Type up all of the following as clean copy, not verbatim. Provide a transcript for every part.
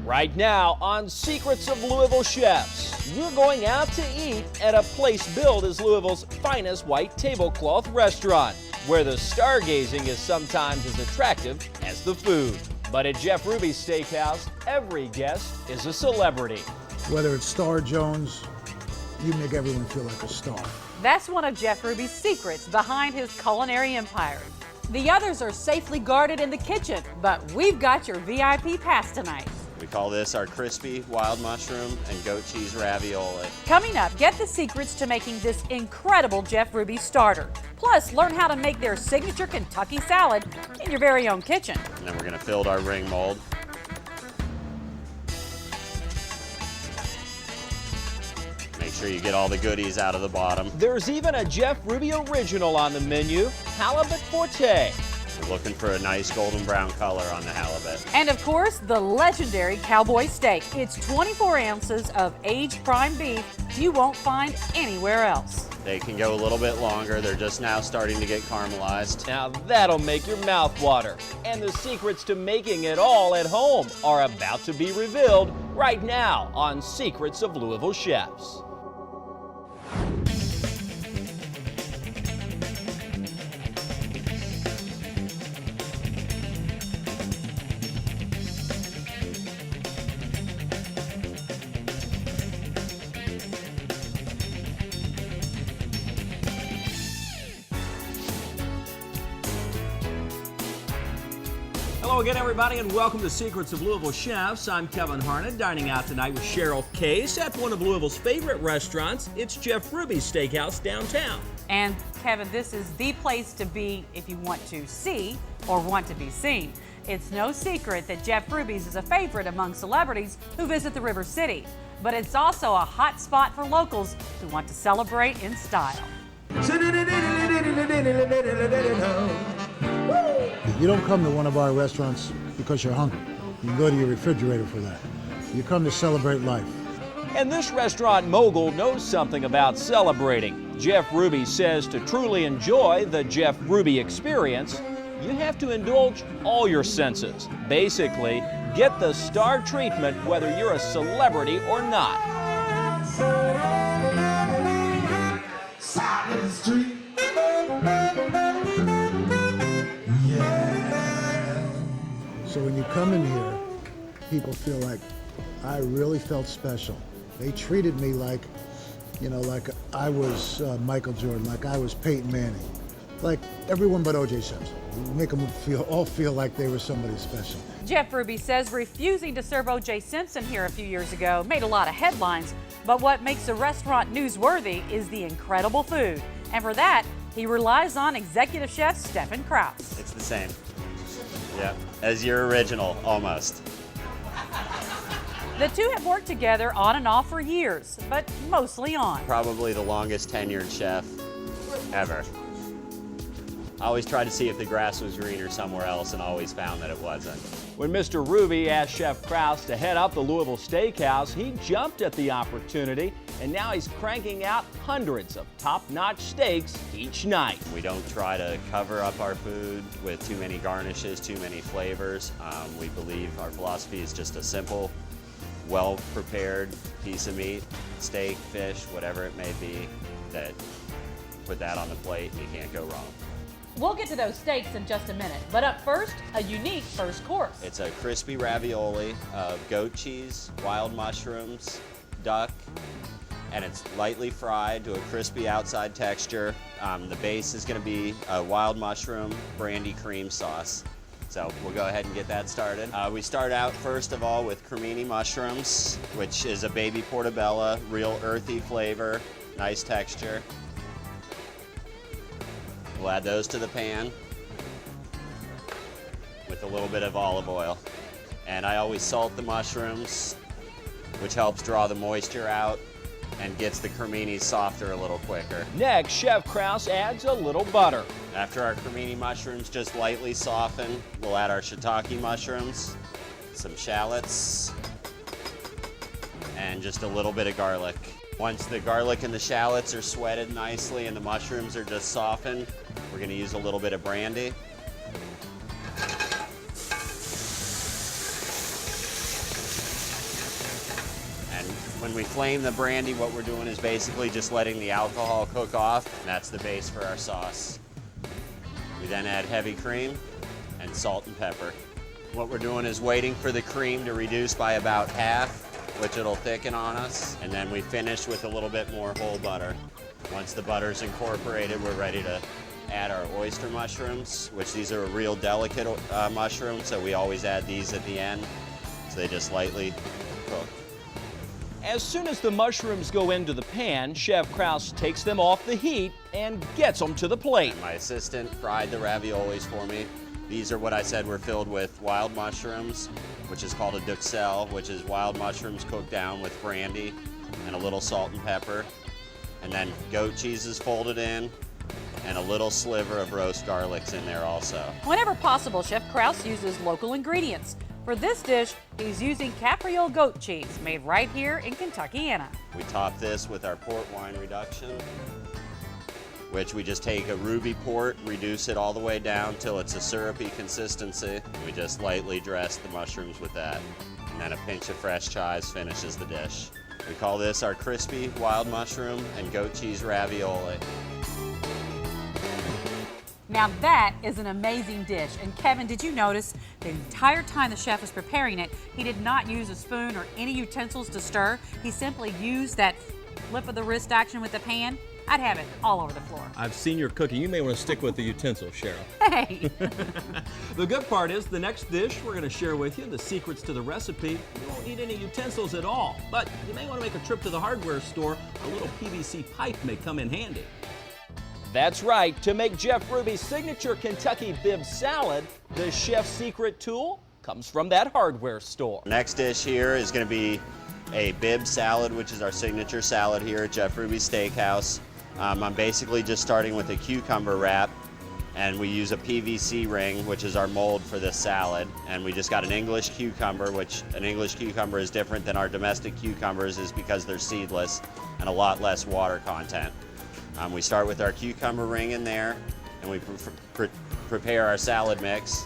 Right now on Secrets of Louisville Chefs, we're going out to eat at a place billed as Louisville's finest white tablecloth restaurant, where the stargazing is sometimes as attractive as the food. But at Jeff Ruby's Steakhouse, every guest is a celebrity. Whether it's Star Jones, you make everyone feel like a star. That's one of Jeff Ruby's secrets behind his culinary empire. The others are safely guarded in the kitchen, but we've got your VIP pass tonight. We call this our crispy wild mushroom and goat cheese ravioli. Coming up, get the secrets to making this incredible Jeff Ruby starter. Plus, learn how to make their signature Kentucky salad in your very own kitchen. And then we're going to fill our ring mold. Make sure you get all the goodies out of the bottom. There's even a Jeff Ruby original on the menu, halibut forte. We're looking for a nice golden brown color on the halibut. And of course, the legendary cowboy steak. It's 24 ounces of aged prime beef you won't find anywhere else. They can go a little bit longer. They're just now starting to get caramelized. Now that'll make your mouth water. And the secrets to making it all at home are about to be revealed right now on Secrets of Louisville Chefs. Hello again, everybody, and welcome to Secrets of Louisville Chefs. I'm Kevin Harnett, dining out tonight with Cheryl Case at one of Louisville's favorite restaurants. It's Jeff Ruby's Steakhouse downtown. And Kevin, this is the place to be if you want to see or want to be seen. It's no secret that Jeff Ruby's is a favorite among celebrities who visit the River City, but it's also a hot spot for locals who want to celebrate in style. You don't come to one of our restaurants because you're hungry. You can go to your refrigerator for that. You come to celebrate life. And this restaurant mogul knows something about celebrating. Jeff Ruby says to truly enjoy the Jeff Ruby experience, you have to indulge all your senses. Basically, get the star treatment whether you're a celebrity or not. Silent Street. So when you come in here, people feel like I really felt special. They treated me like, you know, like I was Michael Jordan, like I was Peyton Manning, like everyone but O.J. Simpson. You make them all feel like they were somebody special. Jeff Ruby says refusing to serve O.J. Simpson here a few years ago made a lot of headlines, but what makes the restaurant newsworthy is the incredible food. And for that, he relies on executive chef Stephen Krause. It's the same. Yeah, as your original, almost. The two have worked together on and off for years, but mostly on. Probably the longest tenured chef ever. I always tried to see if the grass was greener somewhere else and always found that it wasn't. When Mr. Ruby asked Chef Krause to head up the Louisville Steakhouse, he jumped at the opportunity, and now he's cranking out hundreds of top-notch steaks each night. We don't try to cover up our food with too many garnishes, too many flavors. We believe our philosophy is just a simple, well-prepared piece of meat, steak, fish, whatever it may be, that put that on the plate and you can't go wrong. We'll get to those steaks in just a minute, but up first, a unique first course. It's a crispy ravioli of goat cheese, wild mushrooms, duck, and it's lightly fried to a crispy outside texture. The base is going to be a wild mushroom brandy cream sauce. So we'll go ahead and get that started. We start out first of all with cremini mushrooms, which is a baby portobello, real earthy flavor, nice texture. We'll add those to the pan with a little bit of olive oil. And I always salt the mushrooms, which helps draw the moisture out and gets the creminis softer a little quicker. Next, Chef Krause adds a little butter. After our cremini mushrooms just lightly soften, we'll add our shiitake mushrooms, some shallots, and just a little bit of garlic. Once the garlic and the shallots are sweated nicely and the mushrooms are just softened, we're going to use a little bit of brandy. When we flame the brandy, what we're doing is basically just letting the alcohol cook off, and that's the base for our sauce. We then add heavy cream and salt and pepper. What we're doing is waiting for the cream to reduce by about half, which it'll thicken on us, and then we finish with a little bit more whole butter. Once the butter's incorporated, we're ready to add our oyster mushrooms, which these are a real delicate mushroom, so we always add these at the end, so they just lightly cook. As soon as the mushrooms go into the pan, Chef Kraus takes them off the heat and gets them to the plate. My assistant fried the raviolis for me. These are what I said were filled with wild mushrooms, which is called a duxelle, which is wild mushrooms cooked down with brandy and a little salt and pepper. And then goat cheese is folded in, and a little sliver of roast garlic's in there also. Whenever possible, Chef Kraus uses local ingredients. For this dish, he's using Capriole goat cheese, made right here in Kentuckiana. We top this with our port wine reduction, which we just take a ruby port, reduce it all the way down till it's a syrupy consistency. We just lightly dress the mushrooms with that. And then a pinch of fresh chives finishes the dish. We call this our crispy wild mushroom and goat cheese ravioli. Now that is an amazing dish. And Kevin, did you notice the entire time the chef was preparing it, he did not use a spoon or any utensils to stir. He simply used that flip of the wrist action with the pan. I'd have it all over the floor. I've seen your cooking. You may want to stick with the utensils, Cheryl. Hey! The good part is the next dish we're going to share with you, the secrets to the recipe. You won't need any utensils at all, but you may want to make a trip to the hardware store. A little PVC pipe may come in handy. That's right. To make Jeff Ruby's signature Kentucky Bibb salad, the chef's secret tool comes from that hardware store. Next dish here is going to be a Bibb salad, which is our signature salad here at Jeff Ruby's Steakhouse. I'm basically just starting with a cucumber wrap, and we use a PVC ring, which is our mold for this salad. And we just got an English cucumber, which an English cucumber is different than our domestic cucumbers is because they're seedless and a lot less water content. We start with our cucumber ring in there, and we prepare our salad mix,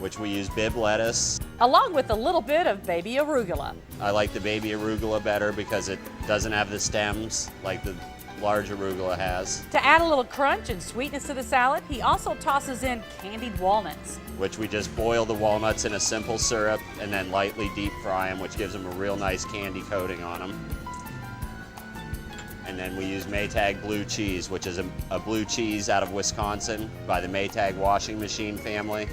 which we use Bibb lettuce. Along with a little bit of baby arugula. I like the baby arugula better because it doesn't have the stems like the large arugula has. To add a little crunch and sweetness to the salad, he also tosses in candied walnuts, which we just boil the walnuts in a simple syrup and then lightly deep fry them, which gives them a real nice candy coating on them. And then we use Maytag blue cheese, which is a blue cheese out of Wisconsin by the Maytag washing machine family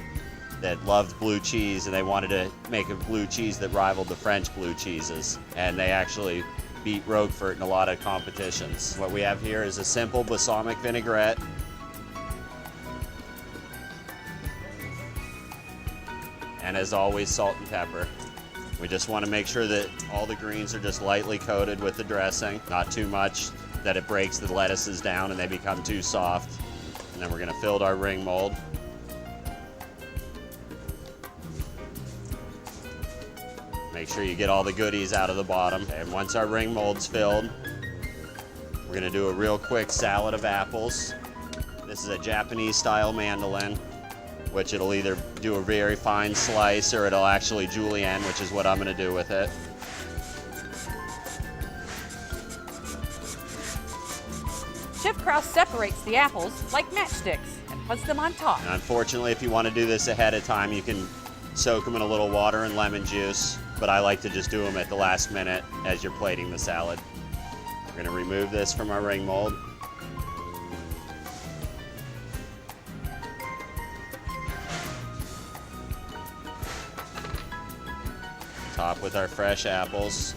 that loved blue cheese, and they wanted to make a blue cheese that rivaled the French blue cheeses. And they actually beat Roquefort in a lot of competitions. What we have here is a simple balsamic vinaigrette. And as always, salt and pepper. We just want to make sure that all the greens are just lightly coated with the dressing, not too much that it breaks the lettuces down and they become too soft. And then we're going to fill our ring mold. Make sure you get all the goodies out of the bottom. And once our ring mold's filled, we're going to do a real quick salad of apples. This is a Japanese style mandolin, which it'll either do a very fine slice or it'll actually julienne, which is what I'm going to do with it. Chef Kraus separates the apples like matchsticks and puts them on top. And unfortunately, if you want to do this ahead of time, you can soak them in a little water and lemon juice, but I like to just do them at the last minute as you're plating the salad. We're going to remove this from our ring mold. Top with our fresh apples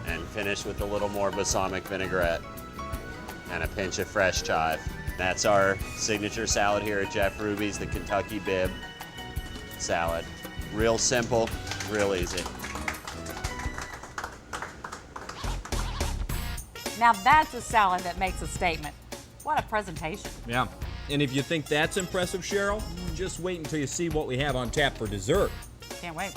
and finish with a little more balsamic vinaigrette and a pinch of fresh chive. That's our signature salad here at Jeff Ruby's, the Kentucky Bibb salad. Real simple, real easy. Now that's a salad that makes a statement. What a presentation. Yeah. And if you think that's impressive, Cheryl, just wait until you see what we have on tap for dessert. Can't wait.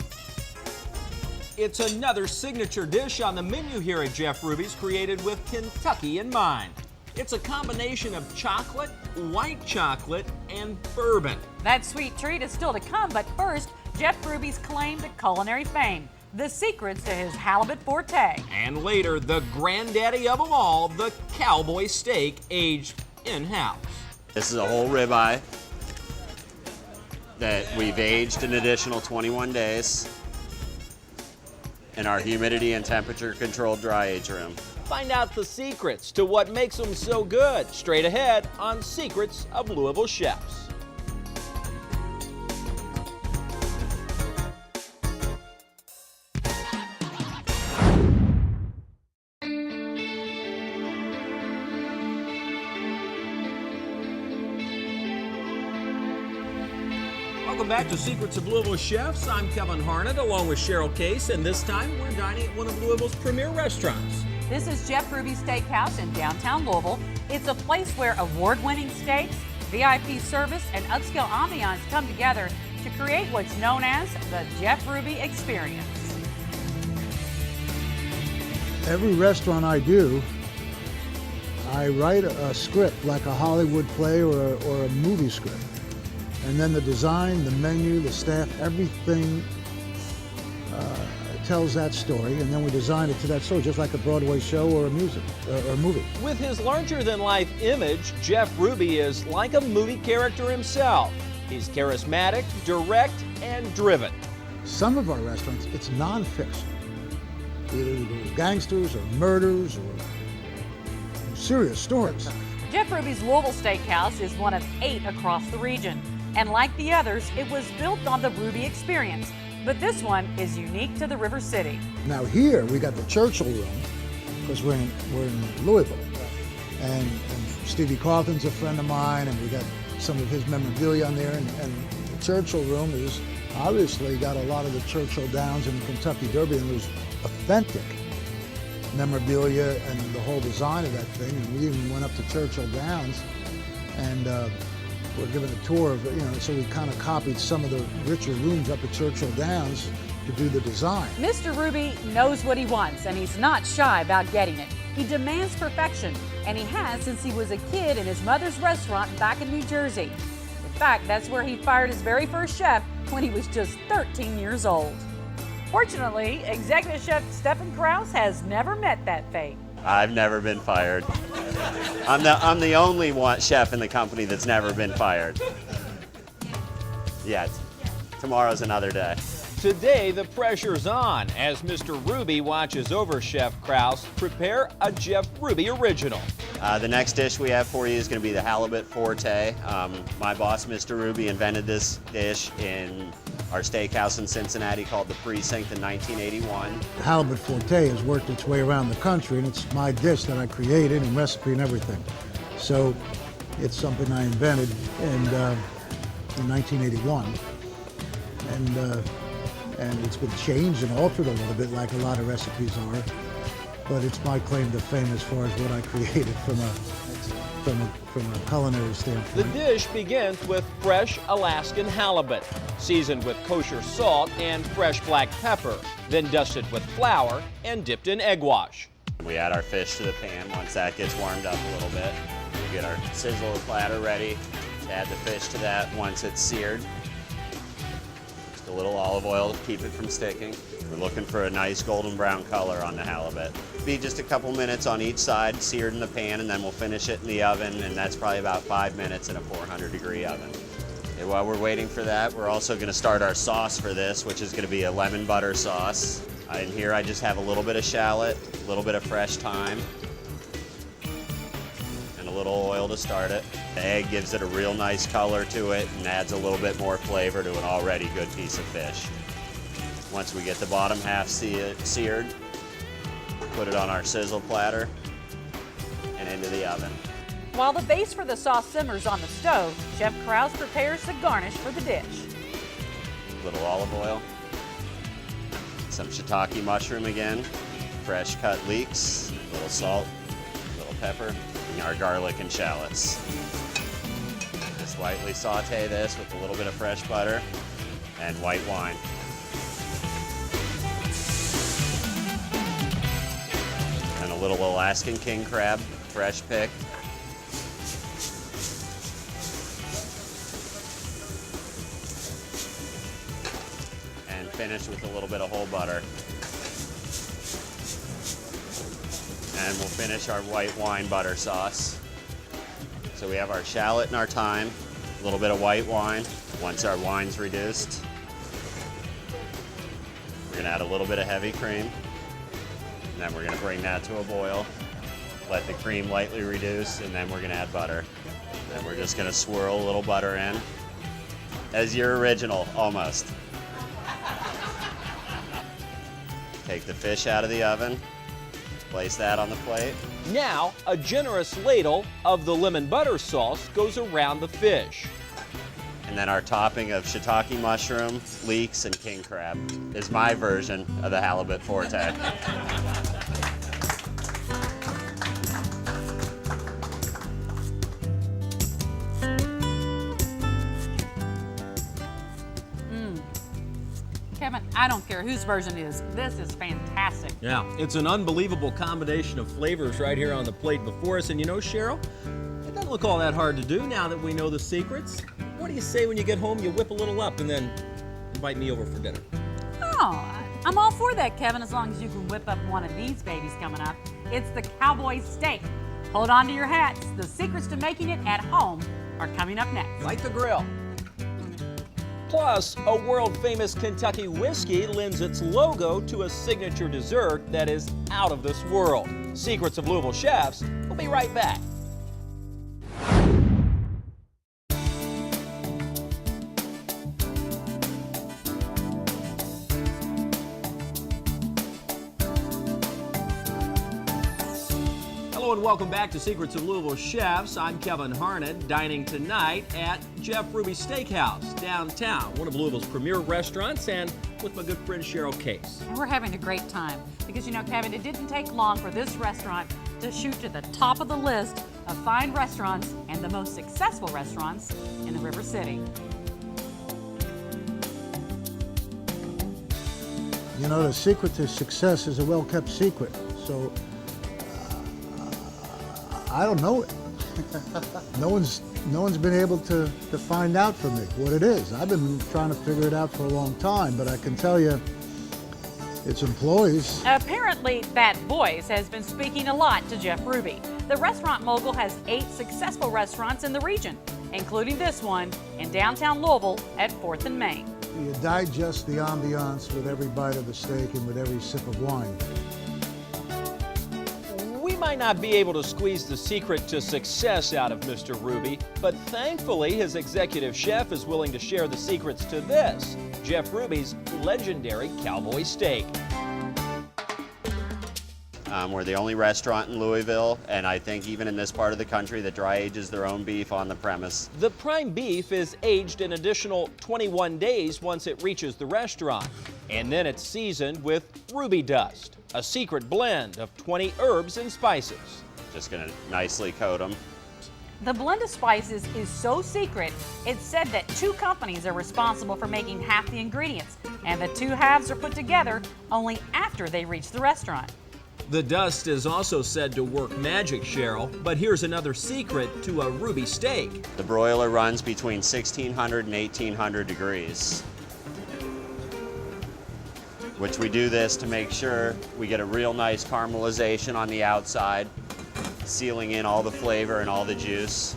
It's another signature dish on the menu here at Jeff Ruby's, created with Kentucky in mind. It's a combination of chocolate, white chocolate, and bourbon. That sweet treat is still to come, but first, Jeff Ruby's claim to culinary fame. the secrets to his halibut forte. And later, the granddaddy of them all, the cowboy steak aged in-house. This is a whole ribeye that we've aged an additional 21 days in our humidity and temperature controlled dry age room. Find out the secrets to what makes them so good straight ahead on Secrets of Louisville Chefs. Welcome back to Secrets of Louisville Chefs. I'm Kevin Harnett along with Cheryl Case, and this time we're dining at one of Louisville's premier restaurants. This is Jeff Ruby Steakhouse in downtown Louisville. It's a place where award-winning steaks, VIP service, and upscale ambiance come together to create what's known as the Jeff Ruby experience. Every restaurant I do, I write a script like a Hollywood play or a movie script. And then the design, the menu, the staff, everything tells that story, and then we design it to that story, just like a Broadway show or a music or a movie. With his larger-than-life image, Jeff Ruby is like a movie character himself. He's charismatic, direct, and driven. Some of our restaurants, it's nonfiction. Either gangsters or murders or serious stories. Jeff Ruby's Louisville Steakhouse is one of 8 across the region. And like the others, it was built on the Ruby experience. But this one is unique to the River City. Now here, we got the Churchill Room, because we're in Louisville. And Stevie Cawthon's a friend of mine, and we got some of his memorabilia on there. And the Churchill Room is obviously got a lot of the Churchill Downs and the Kentucky Derby, and there's authentic memorabilia and the whole design of that thing. And we even went up to Churchill Downs and we're given a tour of, so we kind of copied some of the richer rooms up at Churchill Downs to do the design. Mr. Ruby knows what he wants, and he's not shy about getting it. He demands perfection, and he has since he was a kid in his mother's restaurant back in New Jersey. In fact, that's where he fired his very first chef when he was just 13 years old. Fortunately, executive chef Stephen Krause has never met that fate. I've never been fired. I'm the only chef in the company that's never been fired. Yet. Tomorrow's another day. Today, the pressure's on as Mr. Ruby watches over Chef Krause prepare a Jeff Ruby original. The next dish we have for you is going to be the halibut forte. My boss, Mr. Ruby, invented this dish in our steakhouse in Cincinnati called the Precinct in 1981. The halibut forte has worked its way around the country, and it's my dish that I created and recipe and everything. So it's something I invented in 1981. And it's been changed and altered a little bit like a lot of recipes are. But it's my claim to fame as far as what I created from a culinary standpoint. The dish begins with fresh Alaskan halibut, seasoned with kosher salt and fresh black pepper, then dusted with flour and dipped in egg wash. We add our fish to the pan. Once that gets warmed up a little bit, we get our sizzle platter ready to add the fish to that once it's seared. Just a little olive oil to keep it from sticking. We're looking for a nice golden brown color on the halibut. Be just a couple minutes on each side, seared in the pan, and then we'll finish it in the oven, and that's probably about 5 minutes in a 400-degree oven. And while we're waiting for that, we're also going to start our sauce for this, which is going to be a lemon butter sauce. In here I just have a little bit of shallot, a little bit of fresh thyme, and a little oil to start it. The egg gives it a real nice color to it and adds a little bit more flavor to an already good piece of fish. Once we get the bottom half seared, put it on our sizzle platter and into the oven. While the base for the sauce simmers on the stove, Chef Krause prepares the garnish for the dish. A little olive oil, some shiitake mushroom again, fresh cut leeks, a little salt, a little pepper, and our garlic and shallots. Just lightly saute this with a little bit of fresh butter and white wine. And a little Alaskan king crab, fresh picked. And finish with a little bit of whole butter. And we'll finish our white wine butter sauce. So we have our shallot and our thyme, a little bit of white wine. Once our wine's reduced, we're gonna add a little bit of heavy cream. And then we're gonna bring that to a boil. Let the cream lightly reduce, and then we're gonna add butter. Then we're just gonna swirl a little butter in. As your original, almost. Take the fish out of the oven, place that on the plate. Now, a generous ladle of the lemon butter sauce goes around the fish. And then our topping of shiitake mushroom, leeks, and king crab is my version of the halibut forte. Kevin, I don't care whose version it is. This is fantastic. Yeah, it's an unbelievable combination of flavors right here on the plate before us. And you know, Cheryl, it doesn't look all that hard to do now that we know the secrets. What do you say when you get home, you whip a little up and then invite me over for dinner? Oh, I'm all for that, Kevin, as long as you can whip up one of these babies coming up. It's the cowboy steak. Hold on to your hats. The secrets to making it at home are coming up next. Light the grill. Plus, a world-famous Kentucky whiskey lends its logo to a signature dessert that is out of this world. Secrets of Louisville Chefs. We'll be right back. Hello and welcome back to Secrets of Louisville Chefs. I'm Kevin Harnett, dining tonight at Jeff Ruby Steakhouse, downtown, one of Louisville's premier restaurants, and with my good friend Cheryl Case. And we're having a great time because, you know, Kevin, it didn't take long for this restaurant to shoot to the top of the list of fine restaurants and the most successful restaurants in the River City. You know, the secret to success is a well-kept secret. So I don't know it. No one's been able to find out for me what it is. I've been trying to figure it out for a long time, but I can tell you, it's employees. Apparently, that voice has been speaking a lot to Jeff Ruby. The restaurant mogul has 8 successful restaurants in the region, including this one in downtown Louisville at 4th and Main. You digest the ambiance with every bite of the steak and with every sip of wine. We might not be able to squeeze the secret to success out of Mr. Ruby, but thankfully his executive chef is willing to share the secrets to this, Jeff Ruby's legendary cowboy steak. We're the only restaurant in Louisville, and I think even in this part of the country, that dry ages their own beef on the premise. The prime beef is aged an additional 21 days once it reaches the restaurant, and then it's seasoned with ruby dust, a secret blend of 20 herbs and spices. Just gonna nicely coat them. The blend of spices is so secret, it's said that 2 companies are responsible for making half the ingredients, and the 2 halves are put together only after they reach the restaurant. The dust is also said to work magic, Cheryl, but here's another secret to a ruby steak. The broiler runs between 1600 and 1800 degrees, which we do this to make sure we get a real nice caramelization on the outside, sealing in all the flavor and all the juice,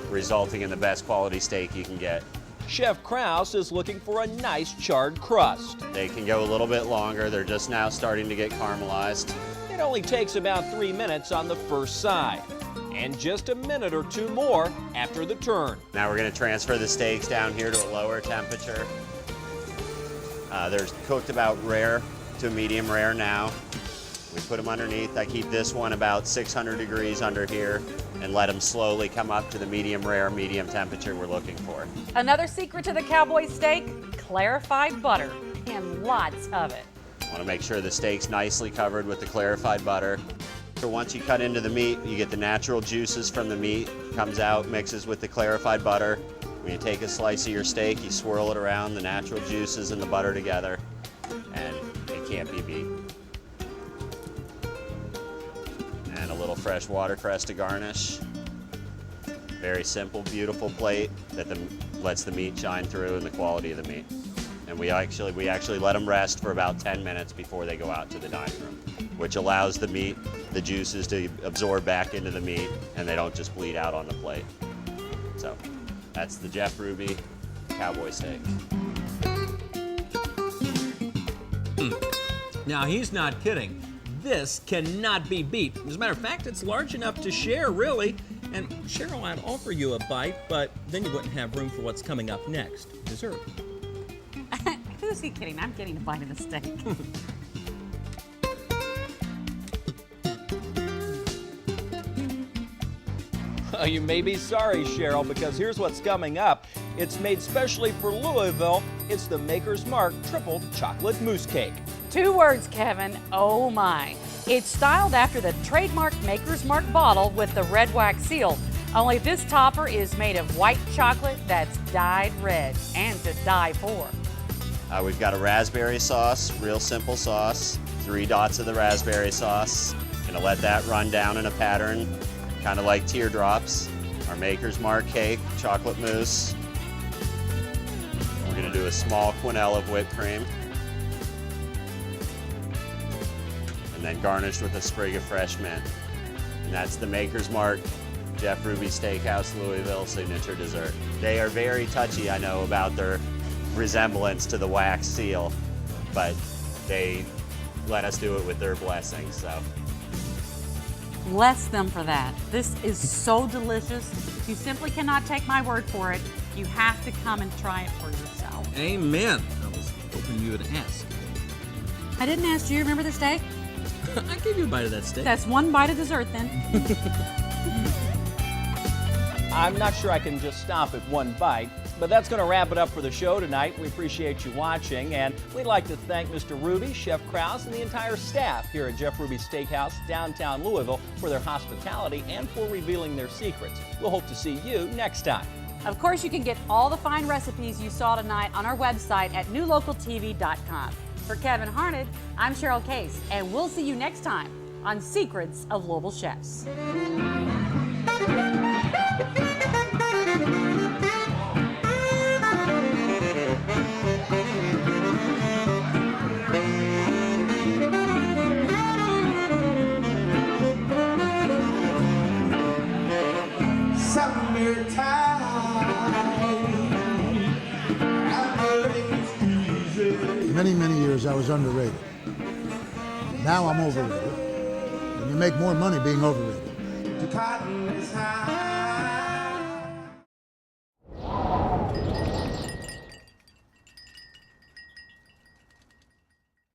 resulting in the best quality steak you can get. Chef Krause is looking for a nice charred crust. They can go a little bit longer. They're just now starting to get caramelized. It only takes about 3 minutes on the first side, and just a minute or 2 more after the turn. Now we're going to transfer the steaks down here to a lower temperature. They're cooked about rare to medium rare now. We put them underneath. I keep this one about 600 degrees under here and let them slowly come up to the medium rare, medium temperature we're looking for. Another secret to the cowboy steak, clarified butter, and lots of it. Want to make sure the steak's nicely covered with the clarified butter. So once you cut into the meat, you get the natural juices from the meat, comes out, mixes with the clarified butter. When you take a slice of your steak, you swirl it around, the natural juices and the butter together, and it can't be beat. And a little fresh watercress to garnish. Very simple, beautiful plate that lets the meat shine through and the quality of the meat. And we actually let them rest for about 10 minutes before they go out to the dining room, which allows the meat, the juices to absorb back into the meat, and they don't just bleed out on the plate. So that's the Jeff Ruby cowboy steak. Now, he's not kidding. This cannot be beat. As a matter of fact, it's large enough to share, really. And Cheryl, I'd offer you a bite, but then you wouldn't have room for what's coming up next, dessert. Who's he kidding? I'm getting a bite of the steak. You may be sorry, Cheryl, because here's what's coming up. It's made specially for Louisville. It's the Maker's Mark Triple Chocolate Mousse Cake. 2 words, Kevin. Oh my. It's styled after the trademark Maker's Mark bottle with the red wax seal. Only this topper is made of white chocolate that's dyed red and to die for. We've got a raspberry sauce, real simple sauce, 3 dots of the raspberry sauce. Gonna let that run down in a pattern, kind of like teardrops. Our Maker's Mark cake, chocolate mousse. We're gonna do a small quenelle of whipped cream. And then garnished with a sprig of fresh mint. And that's the Maker's Mark Jeff Ruby Steakhouse Louisville signature dessert. They are very touchy, I know, about their resemblance to the wax seal, but they let us do it with their blessing, so. Bless them for that. This is so delicious. You simply cannot take my word for it. You have to come and try it for yourself. Amen. I was hoping you would ask. I didn't ask you. Remember the steak? I gave you a bite of that steak. That's 1 bite of dessert then. I'm not sure I can just stop at 1 bite, but that's going to wrap it up for the show tonight. We appreciate you watching, and we'd like to thank Mr. Ruby, Chef Krause, and the entire staff here at Jeff Ruby Steakhouse, downtown Louisville, for their hospitality and for revealing their secrets. We'll hope to see you next time. Of course, you can get all the fine recipes you saw tonight on our website at newlocaltv.com. For Kevin Harned, I'm Cheryl Case, and we'll see you next time on Secrets of Louisville Chefs. Many years I was underrated. Now I'm overrated. And you make more money being overrated. The cotton is high.